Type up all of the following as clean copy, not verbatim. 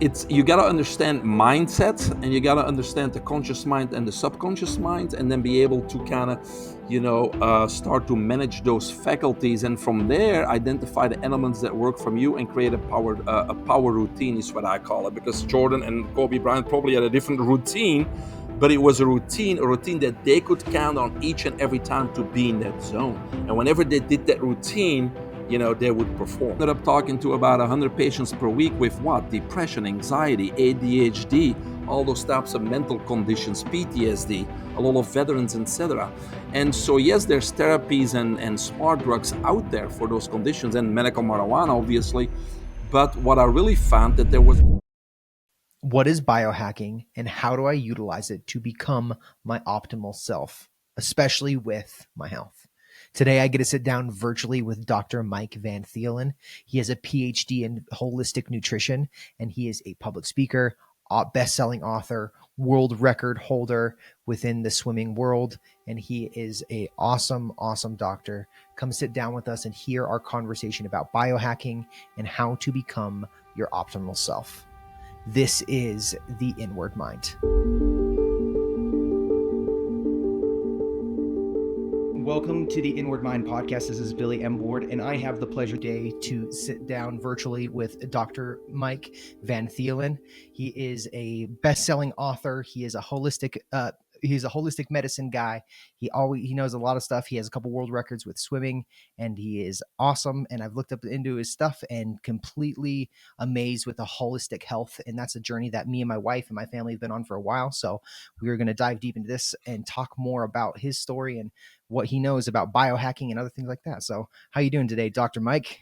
It's you got to understand mindset, and you got to understand the conscious mind and the subconscious mind, and then be able to kind of start to manage those faculties, and from there identify the elements that work from you and create a power routine is what I call it, because Jordan and Kobe Bryant probably had a different routine, but it was a routine that they could count on each and every time to be in that zone. And whenever they did that routine, they would perform. Ended up talking to about 100 patients per week with what? Depression, anxiety, ADHD, all those types of mental conditions, PTSD, a lot of veterans, etc. And so, yes, there's therapies and smart drugs out there for those conditions, and medical marijuana, obviously. But what I really found that there was What is biohacking and how do I utilize it to become my optimal self, especially with my health? Today, I get to sit down virtually with Dr. Mike Van Thielen. He has a PhD in holistic nutrition, and he is a public speaker, best-selling author, world record holder within the swimming world, and he is a awesome doctor. Come sit down with us and hear our conversation about biohacking and how to become your optimal self. This is The Inward Mind. Welcome to the Inward Mind podcast. This is Billy M. Ward, and I have the pleasure today to sit down virtually with Dr. Mike Van Thielen. He is a best-selling author. He's a holistic medicine guy. He knows a lot of stuff. He has a couple world records with swimming, and he is awesome. And I've looked up into his stuff and completely amazed with the holistic health. And that's a journey that me and my wife and my family have been on for a while. So we are going to dive deep into this and talk more about his story and what he knows about biohacking and other things like that. So how you doing today, Dr. Mike?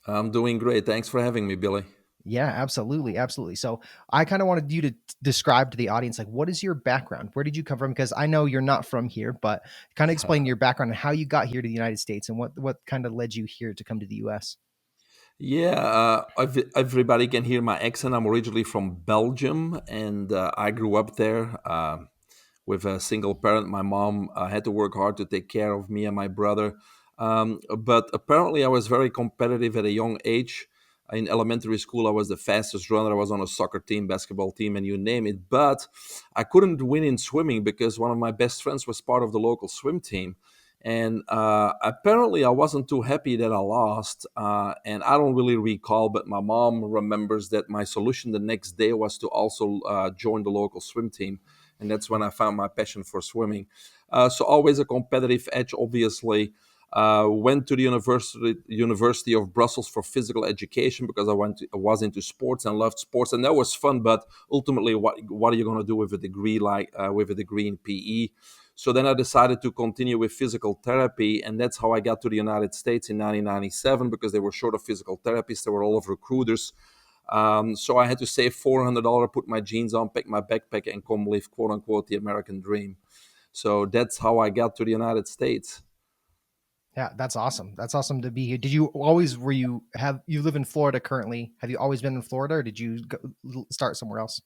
I'm doing great. Thanks for having me, Billy. Yeah, absolutely. So I kind of wanted you to describe to the audience, like, what is your background? Where did you come from? Because I know you're not from here, but kind of explain your background and how you got here to the United States and what kind of led you here to come to the US. Yeah, everybody can hear my accent. I'm originally from Belgium, and I grew up there with a single parent. My mom had to work hard to take care of me and my brother. But apparently, I was very competitive at a young age. In elementary school, I was the fastest runner. I was on a soccer team, basketball team, and you name it. But I couldn't win in swimming because one of my best friends was part of the local swim team. And apparently, I wasn't too happy that I lost. And I don't really recall, but my mom remembers that my solution the next day was to also join the local swim team. And that's when I found my passion for swimming. So always a competitive edge, obviously. Went to the University of Brussels for physical education because I was into sports and loved sports, and that was fun. But ultimately, what are you going to do with a degree with a degree in PE? So then I decided to continue with physical therapy, and that's how I got to the United States in 1997 because they were short of physical therapists. They were all of recruiters. So I had to save $400, put my jeans on, pack my backpack, and come live, quote unquote, the American dream. So that's how I got to the United States. Yeah, that's awesome. That's awesome to be here. Did you always, you live in Florida currently? Have you always been in Florida or did you start somewhere else?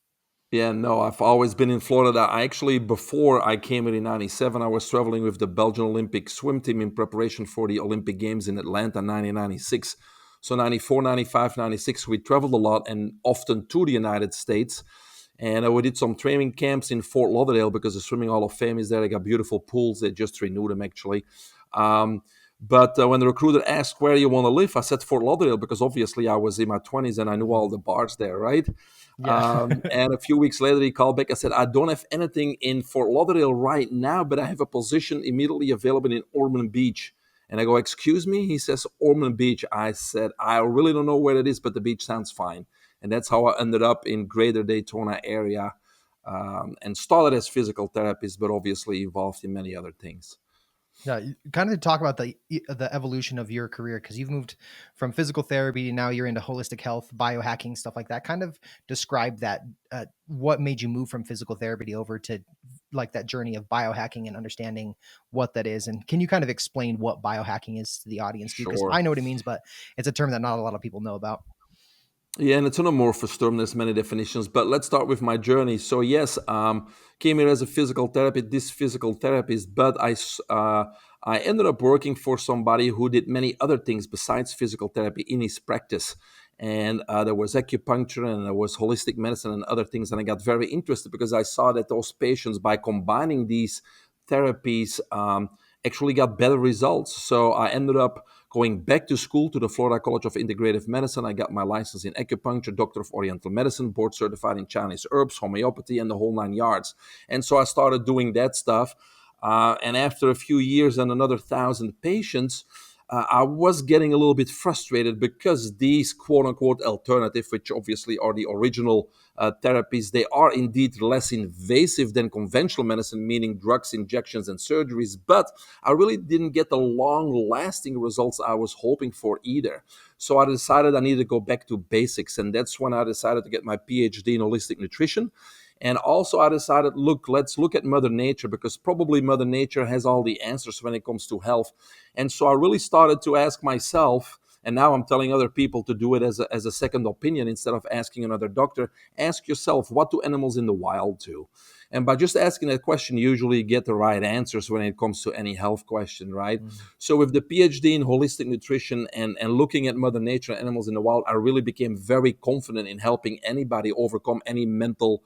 Yeah, no, I've always been in Florida. I actually, before I came in '97, I was traveling with the Belgian Olympic swim team in preparation for the Olympic Games in Atlanta, 1996. So 94, 95, 96, we traveled a lot and often to the United States. And we did some training camps in Fort Lauderdale because the Swimming Hall of Fame is there. They got beautiful pools. They just renewed them, actually. But when the recruiter asked where you want to live, I said Fort Lauderdale because obviously I was in my 20s and I knew all the bars there, right? Yeah. And a few weeks later, he called back. I said, I don't have anything in Fort Lauderdale right now, but I have a position immediately available in Ormond Beach. And I go, excuse me? He says, Ormond Beach. I said, I really don't know where it is, but the beach sounds fine. And that's how I ended up in greater Daytona area and started as physical therapist, but obviously evolved in many other things. Yeah, kind of talk about the evolution of your career because you've moved from physical therapy and now you're into holistic health, biohacking, stuff like that. Kind of describe that. What made you move from physical therapy over to like that journey of biohacking and understanding what that is? And can you kind of explain what biohacking is to the audience too? Because Sure. I know what it means, but it's a term that not a lot of people know about. Yeah, and it's an amorphous term. There's many definitions, but let's start with my journey. So yes, came here as a physical therapist, this physical therapist, but I ended up working for somebody who did many other things besides physical therapy in his practice. and there was acupuncture and there was holistic medicine and other things. And I got very interested because I saw that those patients, by combining these therapies, actually got better results. So I ended up going back to school to the Florida College of Integrative Medicine. I got my license in acupuncture, doctor of Oriental Medicine, board certified in Chinese herbs, homeopathy, and the whole nine yards. And so I started doing that stuff. And after a few years and another 1,000 patients, I was getting a little bit frustrated because these quote unquote alternative, which obviously are the original therapies, they are indeed less invasive than conventional medicine, meaning drugs, injections, and surgeries. But I really didn't get the long lasting results I was hoping for either. So I decided I needed to go back to basics. And that's when I decided to get my PhD in holistic nutrition. And also, I decided, look, let's look at Mother Nature, because probably Mother Nature has all the answers when it comes to health. And so I really started to ask myself, and now I'm telling other people to do it as a second opinion instead of asking another doctor. Ask yourself, what do animals in the wild do? And by just asking that question, you usually get the right answers when it comes to any health question, right? Mm. So with the PhD in holistic nutrition and looking at Mother Nature and animals in the wild, I really became very confident in helping anybody overcome any mental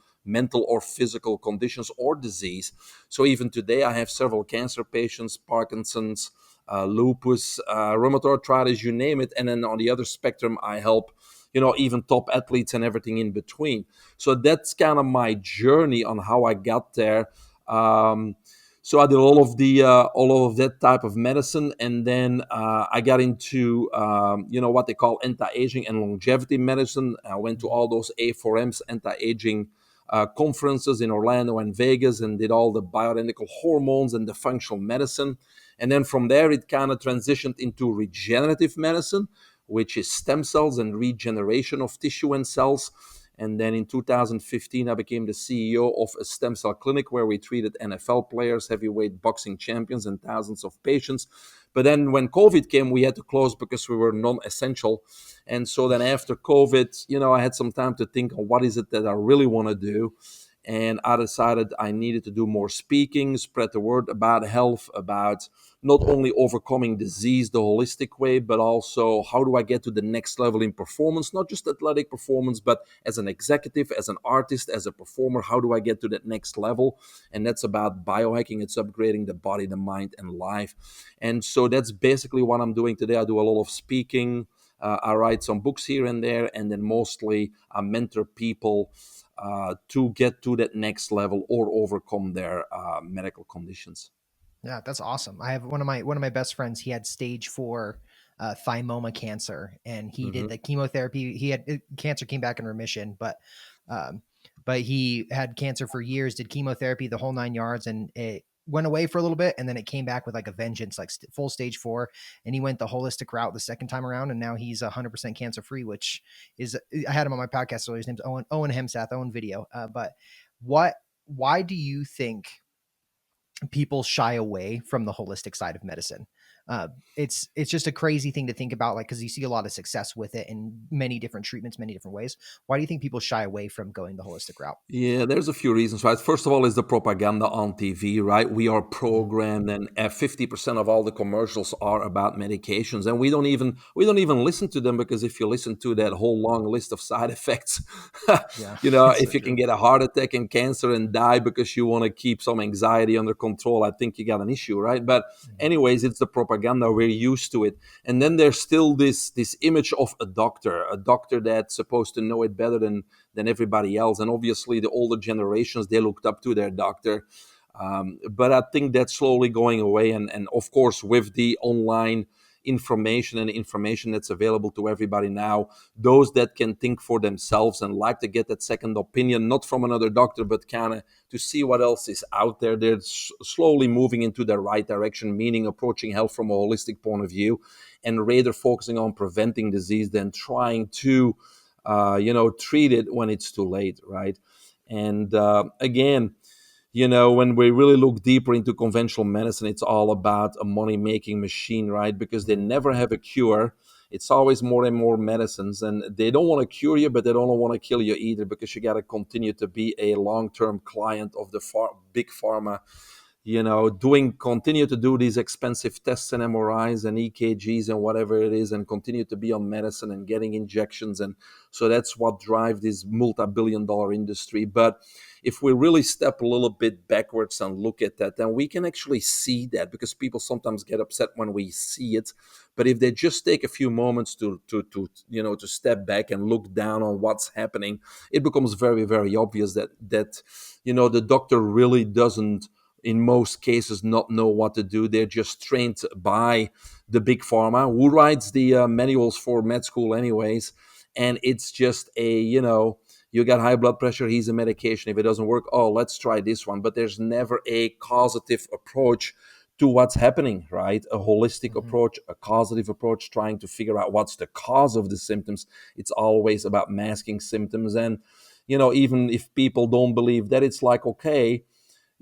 or physical conditions or disease. So even today, I have several cancer patients, Parkinson's, lupus, rheumatoid arthritis, you name it. And then on the other spectrum, I help, even top athletes and everything in between. So that's kind of my journey on how I got there. So I did all of that type of medicine, and then I got into what they call anti-aging and longevity medicine. I went to Mhm. all those A4Ms, anti-aging conferences in Orlando and Vegas, and did all the bioidentical hormones and the functional medicine. And then from there, it kind of transitioned into regenerative medicine, which is stem cells and regeneration of tissue and cells. And then in 2015, I became the CEO of a stem cell clinic where we treated NFL players, heavyweight boxing champions, and thousands of patients. But then when COVID came, we had to close because we were non essential. And so then after COVID, I had some time to think on what is it that I really want to do. And I decided I needed to do more speaking, spread the word about health, about not only overcoming disease the holistic way, but also how do I get to the next level in performance, not just athletic performance, but as an executive, as an artist, as a performer, how do I get to that next level? And that's about biohacking. It's upgrading the body, the mind, and life. And so that's basically what I'm doing today. I do a lot of speaking. I write some books here and there, and then mostly I mentor people to get to that next level or overcome their medical conditions. Yeah, that's awesome. I have one of my best friends. He had stage 4 thymoma cancer, and he did Hmm. the chemotherapy. He had cancer came back in remission, um, but he had cancer for years. Did chemotherapy the whole nine yards, and it went away for a little bit, and then it came back with like a vengeance, like full stage 4. And he went the holistic route the second time around, and now he's 100% cancer free. Which is, I had him on my podcast earlier. His name's Owen Hemsath, Owen Video. But what? Why do you think people shy away from the holistic side of medicine? It's just a crazy thing to think about, like, because you see a lot of success with it in many different treatments, many different ways. Why do you think people shy away from going the holistic route? Yeah, there's a few reasons, right? First of all, is the propaganda on TV, right? We are Mhm. programmed, and 50% of all the commercials are about medications, and we don't even listen to them, because if you listen to that whole long list of side effects, Yeah, it's so if you can true. get a heart attack and cancer and die because you want to keep some anxiety under control, I think you got an issue, right? But Mhm. anyways, it's the propaganda. We're used to it, and then there's still this image of a doctor that's supposed to know it better than everybody else. And obviously, the older generations, they looked up to their doctor. But I think that's slowly going away. And of course, with the online information and information that's available to everybody now, those that can think for themselves and like to get that second opinion, not from another doctor, but kind of to see what else is out there, they're slowly moving into the right direction, meaning approaching health from a holistic point of view and rather focusing on preventing disease than trying to treat it when it's too late, right? And again, when we really look deeper into conventional medicine, it's all about a money making machine, right? Because they Mhm. never have a cure. It's always more and more medicines, and they don't want to cure you, but they don't want to kill you either, because you got to continue to be a long term client of the big pharma doing continue to do these expensive tests and MRIs and EKGs and whatever it is, and continue to be on medicine and getting injections. And so that's what drives this multi-billion-dollar industry. But if we really step a little bit backwards and look at that, then we can actually see that, because people sometimes get upset when we see it. But if they just take a few moments to step back and look down on what's happening, it becomes very, very obvious that the doctor really doesn't, in most cases, not know what to do. They're just trained by the big pharma, who writes the manuals for med school anyways. And it's just you got high blood pressure, here's a medication. If it doesn't work, oh, let's try this one. But there's never a causative approach to what's happening, right? A holistic Hmm. approach, a causative approach, trying to figure out what's the cause of the symptoms. It's always about masking symptoms. And even if people don't believe that, it's like, okay,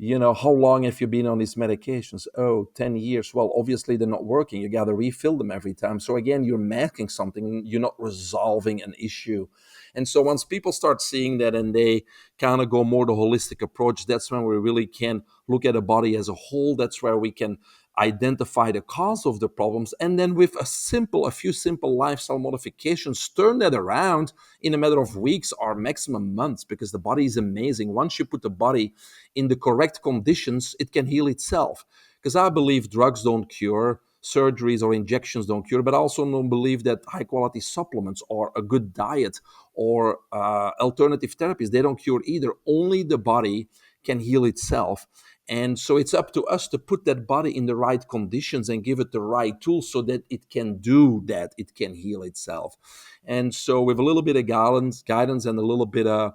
how long have you been on these medications? Oh, 10 years. Well, obviously they're not working. You got to refill them every time. So again, you're masking something. You're not resolving an issue. And so once people start seeing that and they kind of go more the holistic approach, that's when we really can look at a body as a whole. That's where we can identify the cause of the problems, and then with a few simple lifestyle modifications, turn that around in a matter of Hmm. weeks or maximum months, because the body is amazing. Once you put the body in the correct conditions, it can heal itself. Because I believe drugs don't cure, surgeries or injections don't cure, but I also don't believe that high quality supplements or a good diet or alternative therapies, they don't cure either. Only the body can heal itself. And so it's up to us to put that body in the right conditions and give it the right tools so that it can do that, it can heal itself. And so with a little bit of guidance and a little bit of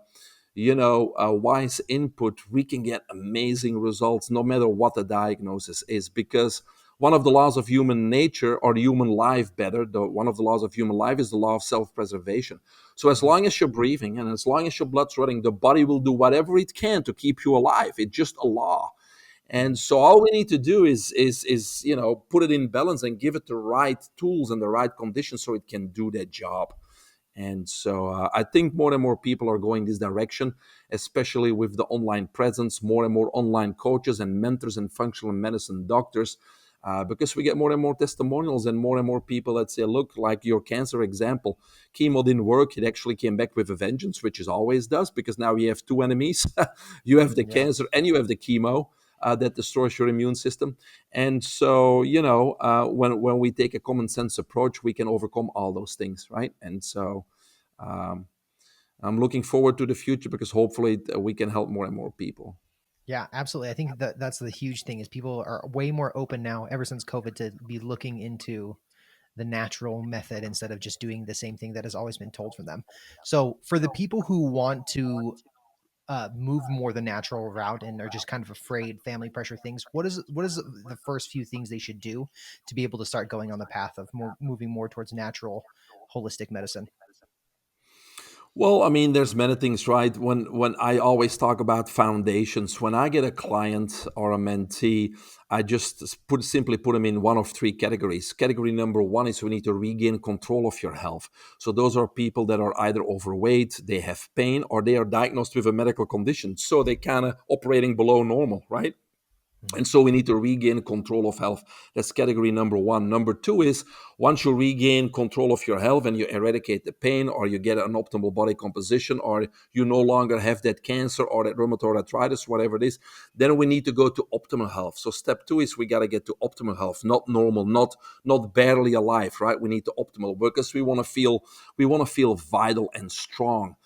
wise input, we can get amazing results no matter what the diagnosis is. Because one of the laws of human nature, or human life better, one of the laws of human life is the law of self-preservation. So as Hmm. long as you're breathing and as long as your blood's running, the body will do whatever it can to keep you alive. It's just a law. And Hmm. so all we need to do is put it in balance and give it the right tools and the right conditions so it can do that job. And so I think more and more people are going this direction, especially with the online presence, more and more online coaches and mentors and functional medicine doctors, because we get more and more testimonials and more people that say, look, like your cancer example, chemo didn't work. It actually came back with a vengeance, which it always does, because now you have two enemies. You have the Yeah. cancer and you have the chemo. That destroys your immune system. And so, when we take a common sense approach, we can overcome all those things, right? And so, um, I'm looking forward to the future, because hopefully we can help more and more people. Yeah, absolutely. I think that that's the huge thing is people are way more open now ever since COVID to be looking into the natural method instead of just doing the same thing that has always been told for them. So for the people who want to move more the natural route and are just kind of afraid family pressure things, what is the first few things they should do to be able to start going on the path of more moving more towards natural holistic medicine? Well, I mean, there's many things, right? When I always talk about foundations, when I get a client or a mentee, I just simply put them in one of three categories. Category number one is we need to regain control of your health. So those are people that are either overweight, they have pain, or they are diagnosed with a medical condition. So they kind of operating below normal, right? Mhm. And so we need to regain control of health. That's category number one. Number two is once you regain control of your health and you eradicate the pain, or you get an optimal body composition, or you no longer have that cancer or that rheumatoid arthritis, whatever it is, then we need to go to optimal health. So step two is we got to get to optimal health, not normal, not barely alive, right? We need to optimal, because we want to feel vital and strong.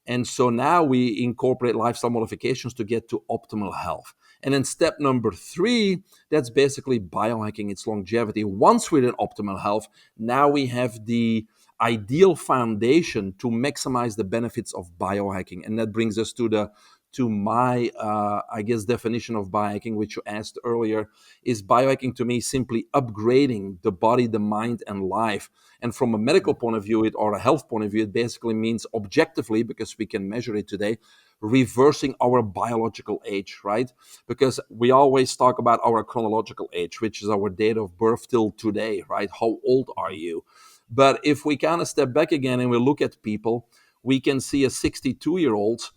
And so now we incorporate lifestyle modifications to get to optimal health. And then step number three, that's basically biohacking, its longevity. Once we're in optimal health, now we have the ideal foundation to maximize the benefits of biohacking. And that brings us to my I guess definition of biohacking, which you asked earlier. Is biohacking to me simply upgrading the body, the mind, and life. And from a medical point of view, or a health point of view, it basically means objectively, because we can measure it today, reversing our biological age, right? Because we always talk about our chronological age, which is our date of birth till today, right? How old are Mhm. you? But if we kind of step back again and we look at people, we can see a 62-year-old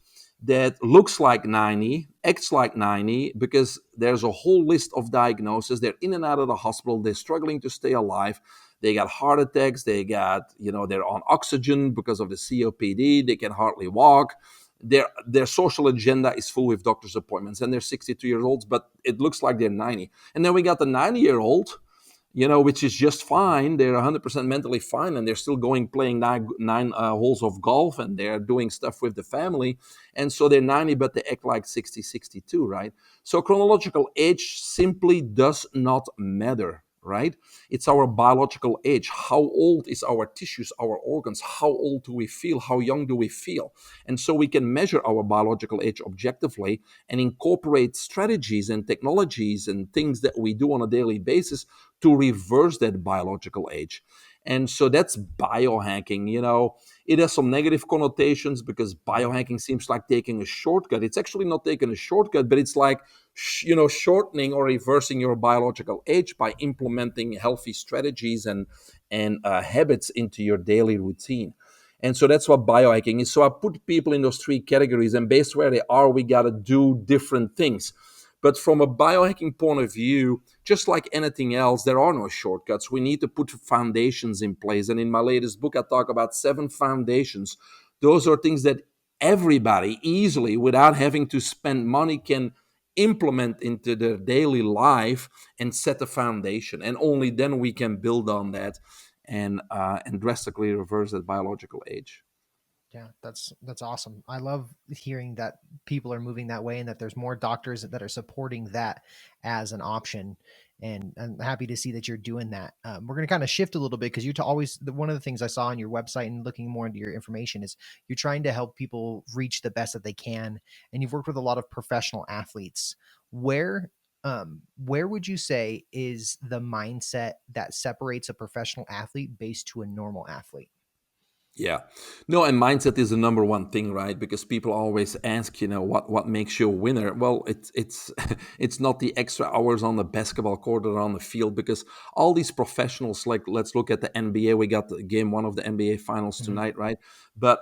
that looks like 90, acts like 90, because there's a whole list of diagnoses. They're in and out of the hospital. They're struggling to stay alive. They got heart attacks. They got, they're on oxygen because of the COPD. They can hardly walk. Their social agenda is full with doctor's appointments, and they're 62 years old, but it looks like they're 90. And then we got the 90-year-old, which is just fine. They're 100% mentally fine, and they're still going playing nine holes of golf, and they're doing stuff with the family. And so they're 90, but they act like 60, 62, right? So chronological age simply does not matter, right? It's our biological age. How old is our tissues, our organs? How old do we feel? How young do we feel? And so we can measure our biological age objectively and incorporate strategies and technologies and things that we do on a daily basis to reverse that biological age. And so that's biohacking. It has some negative connotations because biohacking seems like taking a shortcut. It's actually not taking a shortcut, but it's like, shortening or reversing your biological age by implementing healthy strategies and habits into your daily routine. And so that's what biohacking is. So I put people in those three categories, and based where they are, we got to do different things. But from a biohacking point of view, just like anything else, there are no shortcuts. We need to put foundations in place. And in my latest book, I talk about 7 foundations. Those are things that everybody easily, without having to spend money, can implement into their daily life and set a foundation. And only then we can build on that and drastically reverse that biological age. Yeah, that's awesome. I love hearing that people are moving that way and that there's more doctors that are supporting that as an option. And I'm happy to see that you're doing that. We're going to kind of shift a little bit because one of the things I saw on your website and looking more into your information is you're trying to help people reach the best that they can, and you've worked with a lot of professional athletes. Where would you say is the mindset that separates a professional athlete based to a normal athlete? Yeah. No, and mindset is the number one thing, right? Because people always ask, what makes you a winner? Well, it's it's not the extra hours on the basketball court or on the field, because all these professionals, like let's look at the NBA. We got the game one of the NBA finals Mhm. tonight, right? But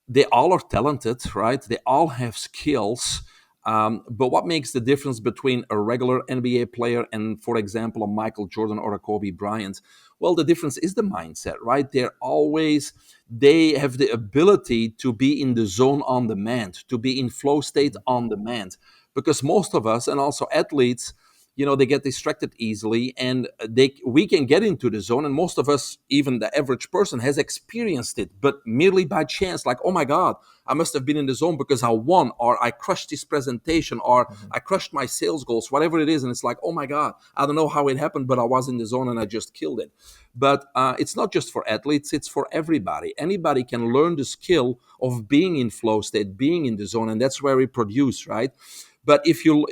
they all are talented, right? They all have skills. But what makes the difference between a regular NBA player and, for example, a Michael Jordan or a Kobe Bryant? Well, the difference is the mindset, right? They have the ability to be in the zone on demand, to be in flow state Mhm. on demand. Because most of us, and also athletes, they get distracted easily, and we can get into the zone. And most of us, even the average person, has experienced it, but merely by chance. Like, oh my God, I must have been in the zone because I won, or I crushed this presentation, or Mhm. I crushed my sales goals, whatever it is. And it's like, oh my God, I don't know how it happened, but I was in the zone and I just killed it. But it's not just for athletes, it's for everybody. Anybody can learn the skill of being in flow state, being in the zone, and that's where we produce, right? But if you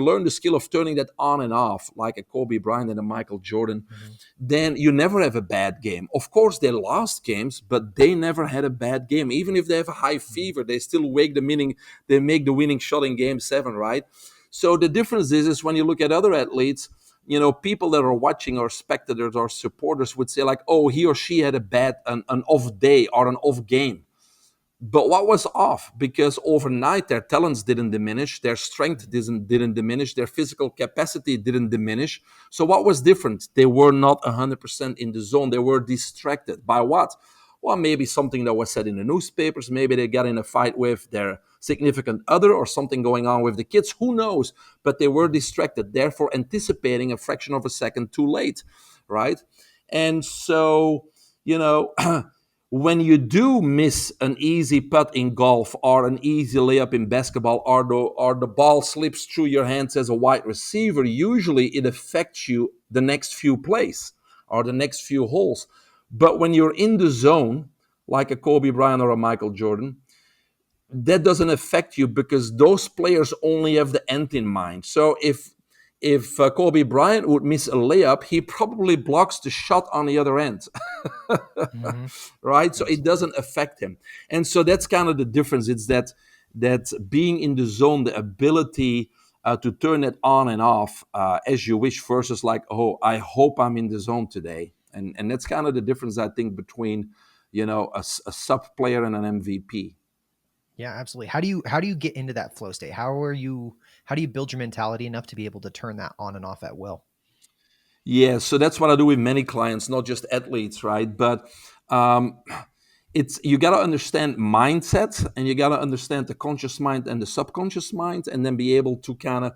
learn the skill of turning that on and off, like a Kobe Bryant and a Michael Jordan, Mhm. then you never have a bad game. Of course, they lost games, but they never had a bad game. Even if they have a high Mhm. fever, they still they make the winning shot in game 7, right? So the difference is when you look at other athletes, people that are watching, or spectators or supporters, would say like, oh, he or she had an off day or an off game. But what was off? Because overnight their talents didn't diminish, their strength didn't diminish, their physical capacity didn't diminish. So what was different? They were not 100% in the zone. They were distracted by what? Well, maybe something that was said in the newspapers. Maybe they got in a fight with their significant other, or something going on with the kids. Who knows? But they were Mhm. distracted, therefore anticipating a fraction of a second too late, right? And so, you know, when you do miss an easy putt in golf, or an easy layup in basketball, or the ball slips through your hands as a wide receiver, usually it affects you the next few plays or the next few holes. But when you're in the zone, like a Kobe Bryant or a Michael Jordan, that doesn't affect you, because those players only have the end in mind. So if Kobe Bryant would miss a layup, he probably blocks the shot on the other end. Mhm. Right? So Yes. it doesn't affect him. And so that's kind of the difference. It's that being in the zone, the ability to turn it on and off as you wish, versus like, oh, I hope I'm in the zone today. And that's kind of the difference, I think, between a sub player and an MVP. Yeah, absolutely. How do you get into that flow state? How do you build your mentality enough to be able to turn that on and off at will? Yeah, so that's what I do with many clients, not just athletes, right? But um, it's you got to understand mindset, and you got to understand the conscious mind and the subconscious mind, and then be able to kind of,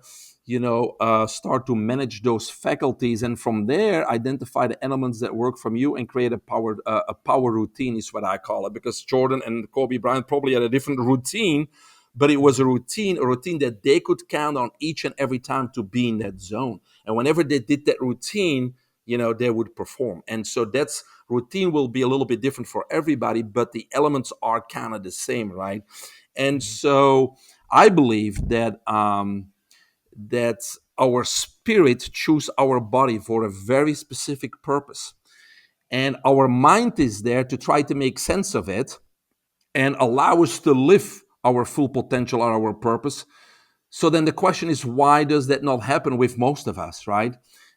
start to manage those faculties, and from there identify the elements that work from you and create a power routine is what I call it. Because Jordan and Kobe Bryant probably had a different routine, but it was a routine that they could count on each and every time to be in that zone. And whenever they did that routine, they would perform. And so that's routine will be a little bit different for everybody, but the elements are kind of the same, right? And Mhm. so I believe that our spirit choose our body for a very specific purpose, and our mind is there to try to make sense of it and allow us to live our full potential or our purpose. So then the question is, why does that not happen with most of us, right?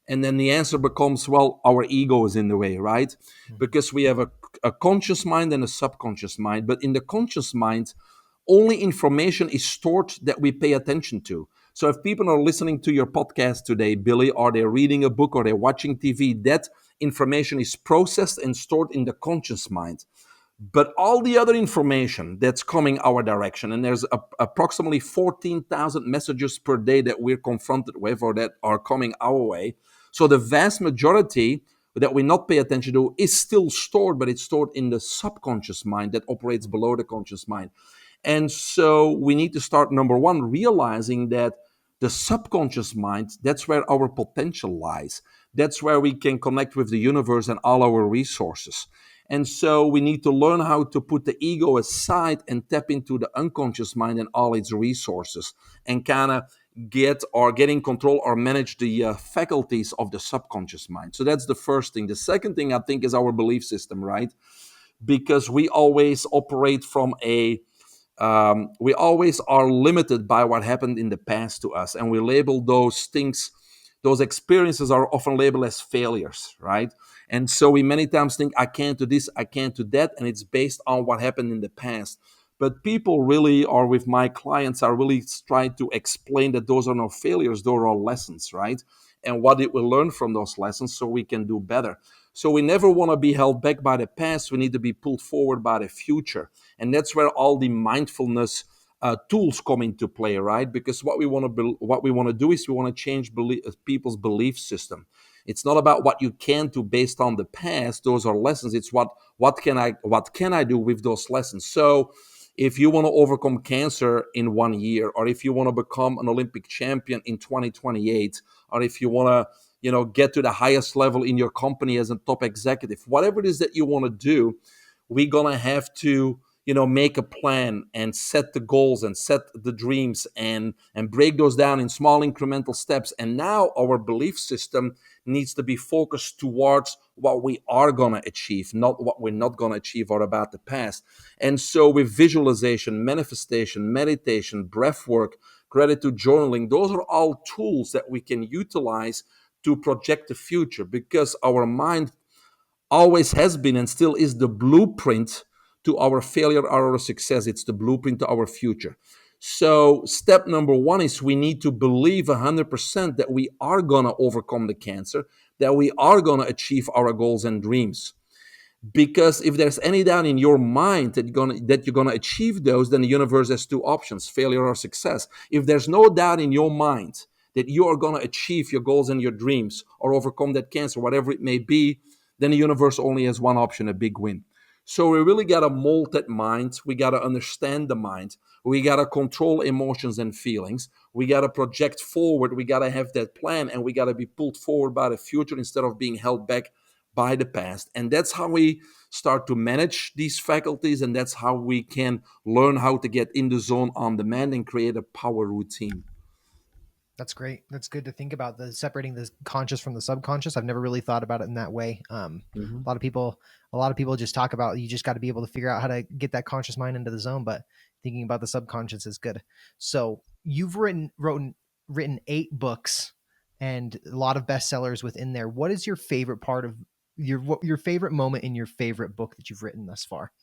And then the answer becomes, well, our ego is in the way, right? Mhm. Because we have a conscious mind and a subconscious mind. But in the conscious mind, only information is stored that we pay attention to. So if people are listening to your podcast today, Billy, or they're reading a book or they're watching TV, that information is processed and stored in the conscious mind. But all the other information that's coming our direction, and there's approximately 14,000 messages per day that we're confronted with or that are coming our way. So the vast majority that we not pay attention to is still stored, but it's stored in the subconscious mind that operates below the conscious mind. And so we need to start, number one, realizing that the subconscious mind, that's where our potential lies. That's where we can connect with the universe and all our resources. And so we need to learn how to put the ego aside and tap into the unconscious mind and all its resources and kind of get in control or manage the faculties of the subconscious mind. So that's the first thing. The second thing I think is our belief system, right? Because we always operate from we always are limited by what happened in the past to us, and we label those things, those experiences are often labeled as failures, right? And so we many times think, I can't do this, I can't do that, and it's based on what happened in the past. But people really, or with my clients, are really trying to explain that those are no failures, those are lessons, right? And what did we learn from those lessons so we can do better. So we never want to be held back by the past. We need to be pulled forward by the future. And that's where all the mindfulness tools come into play, right? Because what we want to do is we want to change people's belief system. It's not about what you can do based on the past; those are lessons. It's what can I do with those lessons. So, if you want to overcome cancer in 1 year, or if you want to become an Olympic champion in 2028, or if you want to get to the highest level in your company as a top executive, whatever it is that you want to do, we're gonna have to make a plan and set the goals and set the dreams and break those down in small incremental steps. And now our belief system needs to be focused towards what we are gonna achieve, not what we're not gonna achieve or about the past. And so with visualization, manifestation, meditation, breath work, gratitude journaling, those are all tools that we can utilize to project the future, because our mind always has been and still is the blueprint to our failure or our success. It's the blueprint to our future. So, step number one is we need to believe 100% that we are going to overcome the cancer, that we are going to achieve our goals and dreams. Because if there's any doubt in your mind that you're gonna achieve those, then the universe has two options: failure or success. If there's no doubt in your mind that you are gonna achieve your goals and your dreams or overcome that cancer, whatever it may be, then the universe only has one option: a big win. So we really gotta mold that mind. We gotta understand the mind. We gotta control emotions and feelings. We gotta project forward. We gotta have that plan, and we gotta be pulled forward by the future instead of being held back by the past. And that's how we start to manage these faculties, and that's how we can learn how to get in the zone on demand and create a power routine. That's great. That's good to think about, the separating the conscious from the subconscious. I've never really thought about it in that way. Mhm. A lot of people just talk about, you just got to be able to figure out how to get that conscious mind into the zone, but thinking about the subconscious is good. So you've written 8 books and a lot of bestsellers within there. What is your favorite part of your favorite moment in your favorite book that you've written thus far?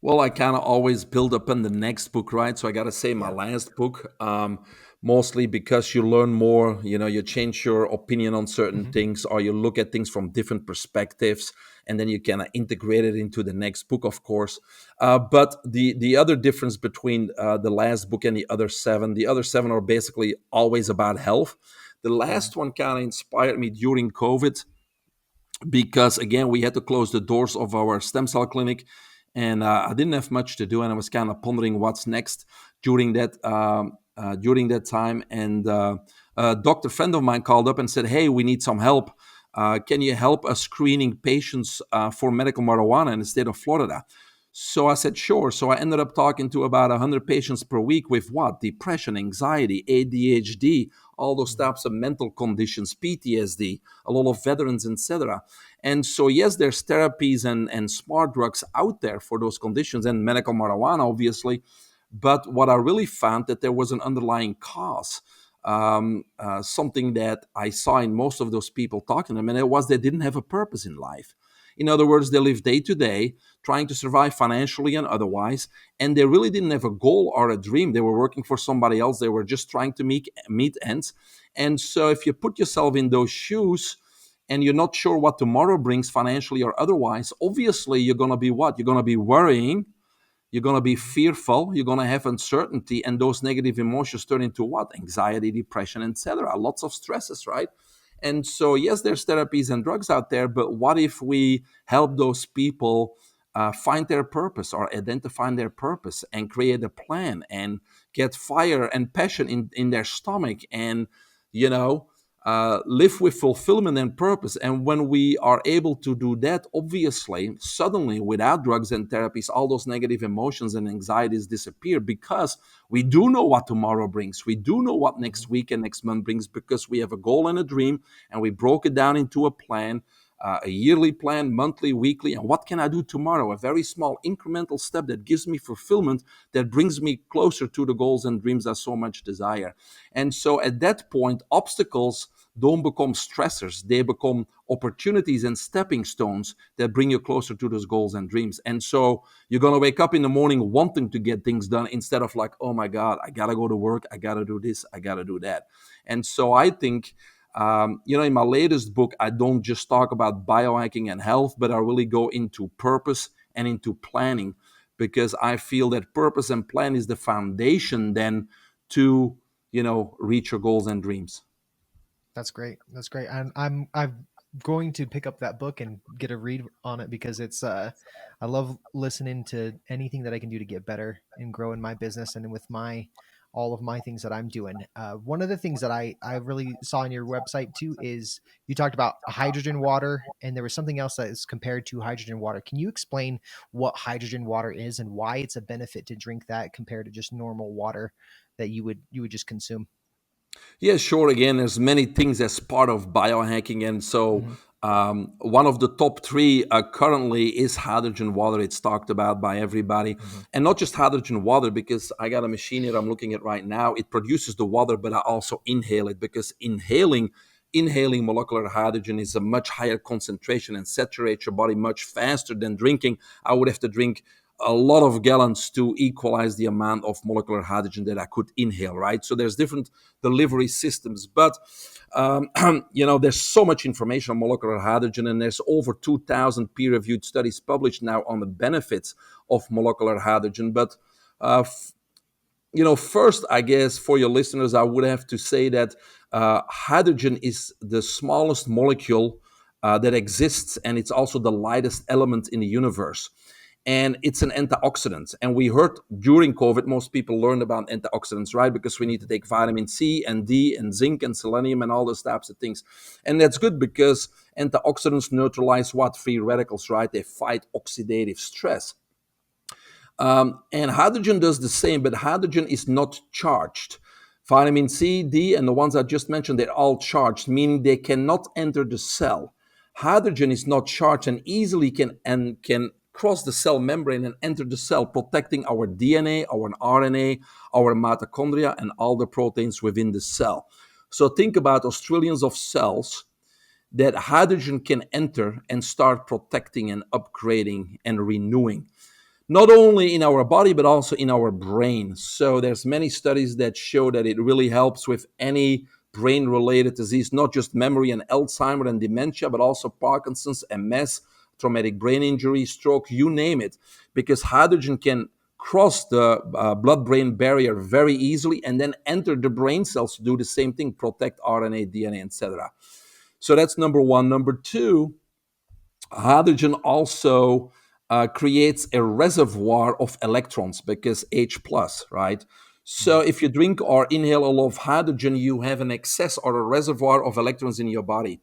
Well, I kind of always build up on the next book, right? So I got to say my Yeah. last book, mostly because you learn more, you change your opinion on certain Hmm. things, or you look at things from different perspectives, and then you kind of integrate it into the next book, of course. But the other difference between the last book and the other seven are basically always about health. The Hmm. last one kind of inspired me during COVID because again we had to close the doors of our stem cell clinic, and I didn't have much to do, and I was kind of pondering what's next during that time. And a doctor friend of mine called up and said, "Hey, we need some help. Can you help us screening patients for medical marijuana in the state of Florida?" So I said, sure. So I ended up talking to about 100 patients per week with what? Depression, anxiety, ADHD, all those Hmm. types of mental conditions, PTSD, a lot of veterans, etc. And so, yes, there's therapies and smart drugs out there for those conditions, and medical marijuana, obviously. But what I really found that there was an underlying cause, something that I saw in most of those people talking to them, and it was they didn't have a purpose in life. In other words, they live day to day, trying to survive financially and otherwise, and they really didn't have a goal or a dream. They were working for somebody else. They were just trying to meet ends. And so, if you put yourself in those shoes, and you're not sure what tomorrow brings financially or otherwise, obviously you're going to be what? You're going to be worrying, you're going to be Hmm. fearful, you're going to have uncertainty, and those negative emotions turn into what? Anxiety, depression, etc. Lots of stresses, right? And so, yes, there's therapies and drugs out there, but what if we help those people find their purpose or identify their purpose and create a plan and get fire and passion in their stomach, and, you know, live with fulfillment and purpose. And when we are able to do that, obviously, suddenly, without drugs and therapies, all those negative emotions and anxieties disappear, because we do know what tomorrow brings. We do know what Hmm. next week and next month brings, because we have a goal and a dream, and we broke it down into a plan. A yearly plan, monthly, weekly, and what can I do tomorrow? A very small incremental step that gives me fulfillment, that brings me closer to the goals and dreams I so much desire. And so at that point, obstacles don't become stressors. They become opportunities and stepping stones that bring you closer to those goals and dreams. And so you're going to wake up in the morning wanting to get things done, instead of like, oh my God, I got to go to work. I got to do this. I got to do that. And so I think, in my latest book, I don't just talk about biohacking and health, but I really go into purpose and into planning, because I feel that purpose and plan is the foundation then to, reach your goals and dreams. That's great. That's great. I'm going to pick up that book and get a read on it because it's I love listening to anything that I can do to get better and grow in my business and with my all of my things that I'm doing. One of the things that I really saw on your website too is you talked about hydrogen water, and there was something else that is compared to hydrogen water. Can you explain what hydrogen water is and why it's a benefit to drink that compared to just normal water that you would just consume? Yeah, sure. Again, there's many things as part of biohacking, and so Hmm. one of the top three currently is hydrogen water. It's talked about by everybody, Hmm. and not just hydrogen water. Because I got a machine here I'm looking at right now. It produces the water, but I also inhale it, because inhaling molecular hydrogen is a much higher concentration and saturates your body much faster than drinking. I would have to drink a lot of gallons to equalize the amount of molecular hydrogen that I could inhale, right? So there's different delivery systems, but there's so much information on molecular hydrogen, and there's over 2,000 peer-reviewed studies published now on the benefits of molecular hydrogen. But uh, first, I guess for your listeners, I would have to say that hydrogen is the smallest molecule that exists, and it's also the lightest element in the universe. And it's an antioxidant. And we heard during COVID, most people learned about antioxidants, right? Because we need to Hmm. take vitamin C and D and zinc and selenium and all those types of things. And that's good, because antioxidants neutralize what? Free radicals, right? They fight oxidative stress. And hydrogen does the same, but hydrogen is not charged. Vitamin C, D, and the ones I just mentioned, they're all charged, meaning they cannot enter the cell. Hydrogen is not charged and easily can cross the cell membrane and enter the cell, protecting our DNA, our RNA, our mitochondria, and all the proteins within the cell. So think about those trillions of cells that hydrogen can enter and start protecting and upgrading and renewing. not only in our body but also in our brain. So there's many studies that show that it really helps with any brain related disease, not just memory and Alzheimer and dementia, but also Parkinson's, MS, traumatic brain injury, stroke, you name it, because hydrogen can cross the blood brain barrier very easily and then enter the brain cells to do the same thing, protect RNA, DNA, etc. So that's number one. Number two, hydrogen also creates a reservoir of electrons because H plus, right? So Mhm. if you drink or inhale a lot of hydrogen, you have an excess or a reservoir of electrons in your body.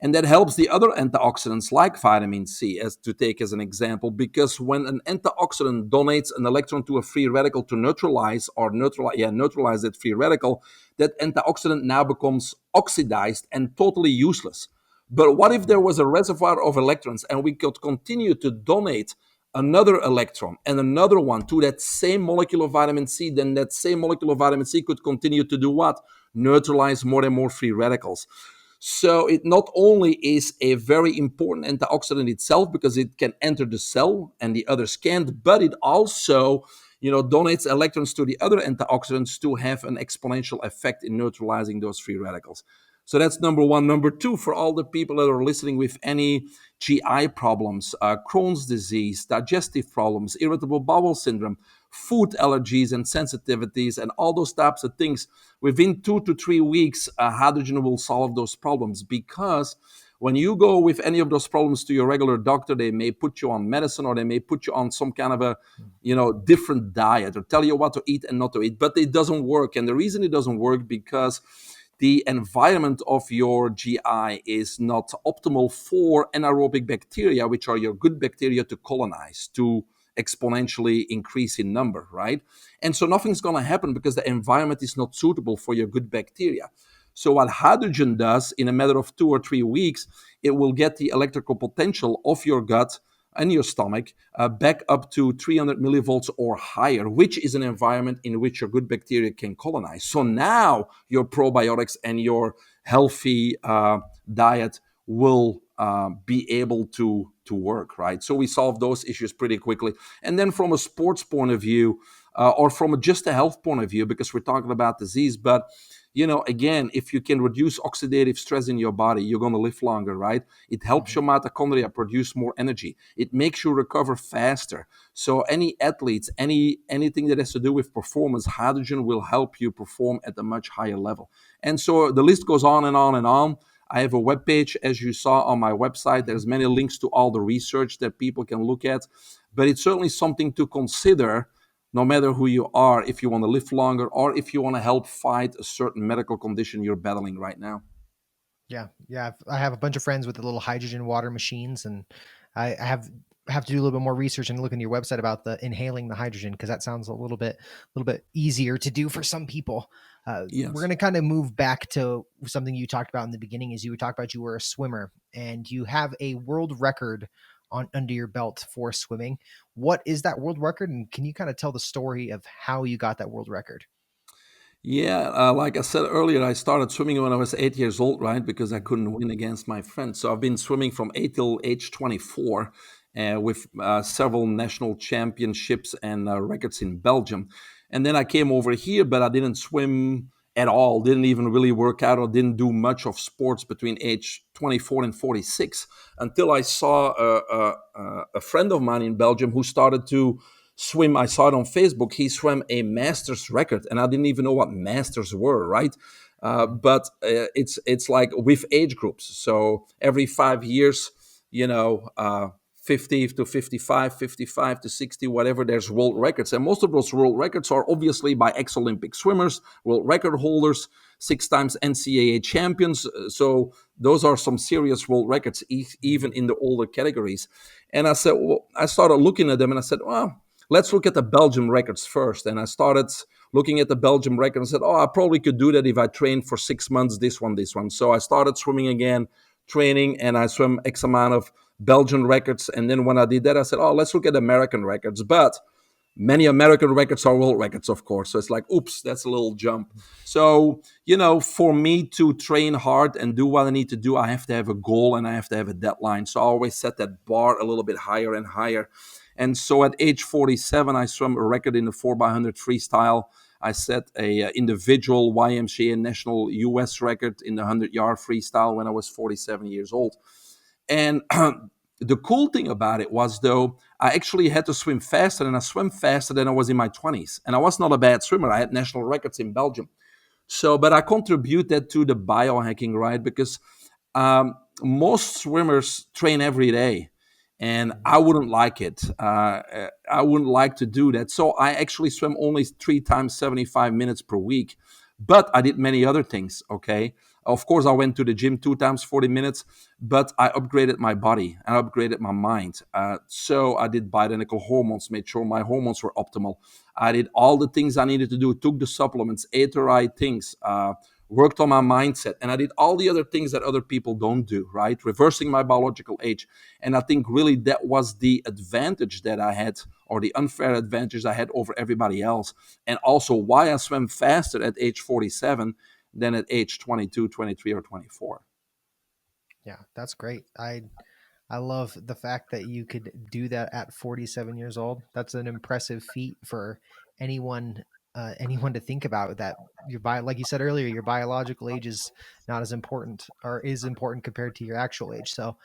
And that helps the other antioxidants like vitamin C, as to take as an example, because when an antioxidant donates an electron to a free radical to neutralize that free radical, that antioxidant now becomes oxidized and totally useless. But what if there was a reservoir of electrons and we could continue to donate another electron and another one to that same molecule of vitamin C? Then that same molecule of vitamin C could continue to do what? Neutralize more and more free radicals. So it not only is a very important antioxidant itself because it can enter the cell and the others can't, but it also donates electrons to the other antioxidants to have an exponential effect in neutralizing those free radicals. So that's number one. Number two, for all the people that are listening with any GI problems, Crohn's disease, digestive problems, irritable bowel syndrome, food allergies and sensitivities, and all those types of things, within 2 to 3 weeks, hydrogen will solve those problems. Because when you go with any of those problems to your regular doctor, they may put you on medicine or they may put you on some kind of a different diet or tell you what to eat and not to eat, but it doesn't work. And the reason it doesn't work because the environment of your GI is not optimal for anaerobic bacteria, which are your good bacteria to colonize, to exponentially increase in number, right? And so nothing's going to happen because the environment is not suitable for your good bacteria. So what hydrogen does in a matter of 2 or 3 weeks, it will get the electrical potential of your gut and your stomach back up to 300 millivolts or higher, which is an environment in which your good bacteria can colonize. So now your probiotics and your healthy diet will be able to work, right? So we solve those issues pretty quickly. And then from a sports point of view, or from just a health point of view, because we're talking about disease, but again, if you can reduce oxidative stress in your body, you're going to live longer, right? It helps Mhm. your mitochondria produce more energy. It makes you recover faster. So any athletes, anything that has to do with performance, hydrogen will help you perform at a much higher level. And so the list goes on and on and on. I have a webpage, as you saw on my website. Mhm. There's many links to all the research that people can look at. But it's certainly something to consider no matter who you are, if you want to live longer or if you want to help fight a certain medical condition you're battling right now. Yeah, yeah. I have a bunch of friends with the little hydrogen water machines, and I have to do a little bit more research and look into your website about the inhaling the hydrogen because that sounds a little bit easier to do for some people. We're Yes. going to kind of move back to something you talked about in the beginning. Is you talked about you were a swimmer and you have a world record on under your belt for swimming. What is that world record, and can you kind of tell the story of how you got that world record? Yeah, like I said earlier, I started swimming when I was 8 years old, right? Because I Mhm. couldn't win against my friends. So I've been swimming from 8 till age 24 with several national championships and records in Belgium. And then I came over here, but I didn't swim at all, didn't even really work out or didn't do much of sports between age 24 and 46 until I saw a friend of mine in Belgium who started to swim. I saw it on Facebook. He swam a masters record, and I didn't even know what masters were, right? Mhm. But it's like with age groups. So every 5 years, 50 to 55, 55 to 60, whatever, there's world records. And most of those world records are obviously by ex-Olympic swimmers, world record holders, 6 times NCAA champions. So those are some serious world records, even Mhm. in the older categories. And I said, well, I started looking at them and I said, well, let's look at the Belgium records first. And I started looking at the Belgium record and said, oh, I probably could do that if I trained for 6 months, this one, this one. So I started swimming again, training, and I swam X amount of Belgian records. And then when I did that, I said, oh, let's look at American records. But many American records are world records, of course. So it's like, oops, that's a little jump. So, for me to train hard and do what I need to do, I have to have a goal and I have to have a deadline. So I always set that bar a little bit higher and higher. And so at age 47, I swam a record in the 4x100 freestyle. I set a individual YMCA national US record in the 100-yard freestyle when I was 47 years old. And the cool thing about it was, though, I actually had to swim faster, and I swam faster than I was in my 20s. And I was not a bad swimmer. I had national records in Belgium. So, but I contribute that to the biohacking, right? Because most swimmers train every day, and Mhm. I wouldn't like it. I wouldn't like to do that. So I actually swim only 3 times 75 minutes per week. But I did many other things. Okay. Of course, I went to the gym 2 times 40 minutes, but I upgraded my body and upgraded my mind. So I did bioidentical hormones, made sure my hormones were optimal. I did all the things I needed to do, took the supplements, ate the right things, worked on my mindset, and I did all the other things that other people don't do, right? Reversing my biological age. And I think really that was the advantage that I had, or the unfair advantage I had over everybody else. And also why I swam faster at age 47 than at age 22, 23, or 24. Yeah, that's great. I love the fact that you could do that at 47 years old. That's an impressive feat for anyone anyone to think about. That your bio, like you said earlier, your biological age is not as important, or is important compared to your actual age. So,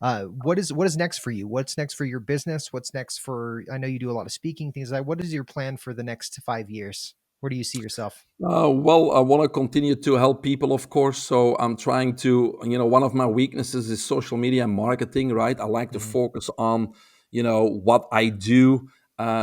what is next for you? What's next for your business? What's next for? I know you do a lot of speaking things. Like, what is your plan for the next 5 years? Where do you see yourself? Well, I want to continue to help people, of course. So I'm trying to, one of my weaknesses is social media and marketing, right? I like to Mhm. focus on, what I do.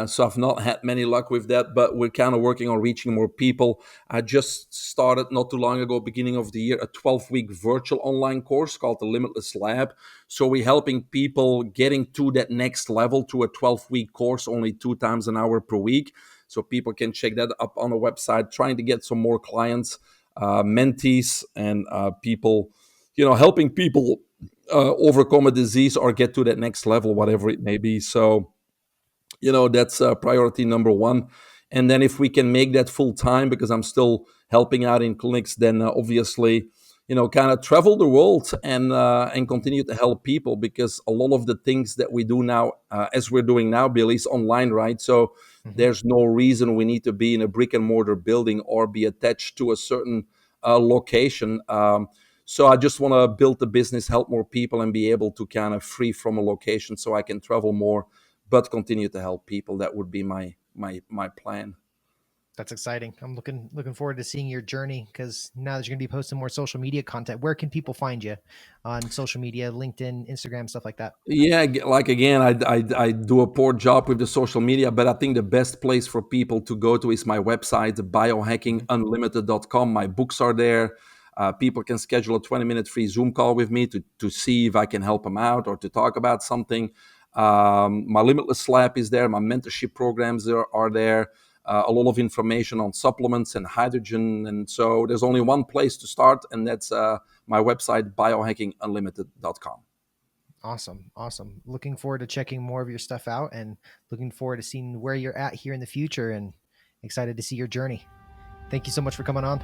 So I've not had many luck with that, but we're kind of working on reaching more people. I just started not too long ago, beginning of the year, a 12-week virtual online course called the Limitless Lab. So we're helping people getting to that next level to a 12-week course, only 2 times an hour per week. So people can check that up on the website, trying to get some more clients, mentees, and people, helping people overcome a disease or get to that next level, whatever it may be. So that's priority number one. And then if we can make that full time, because I'm still helping out in clinics, then obviously kind of travel the world and continue to help people, because a lot of the things that we do now, as we're doing now, Billy, is online, right? So Mhm. there's no reason we need to be in a brick and mortar building or be attached to a certain location. So I just want to build the business, help more people, and be able to kind of free from a location so I can travel more, but continue to help people. That would be my plan. That's exciting. I'm looking forward to seeing your journey, because now that you're going to be posting more social media content, where can people find you on social media, LinkedIn, Instagram, stuff like that? Yeah, like again, I do a poor job with the social media, but I think the best place for people to go to is my website, Mhm. biohackingunlimited.com. My books are there. People can schedule a 20-minute free Zoom call with me to see if I can help them out or to talk about something. My Limitless Lab is there. My mentorship programs are there. A lot of information on supplements and hydrogen. And so there's only one place to start, and that's my website, biohackingunlimited.com. Awesome. Awesome. Looking forward to checking more of your stuff out, and looking forward to seeing where you're at here in the future, and excited to see your journey. Thank you so much for coming on.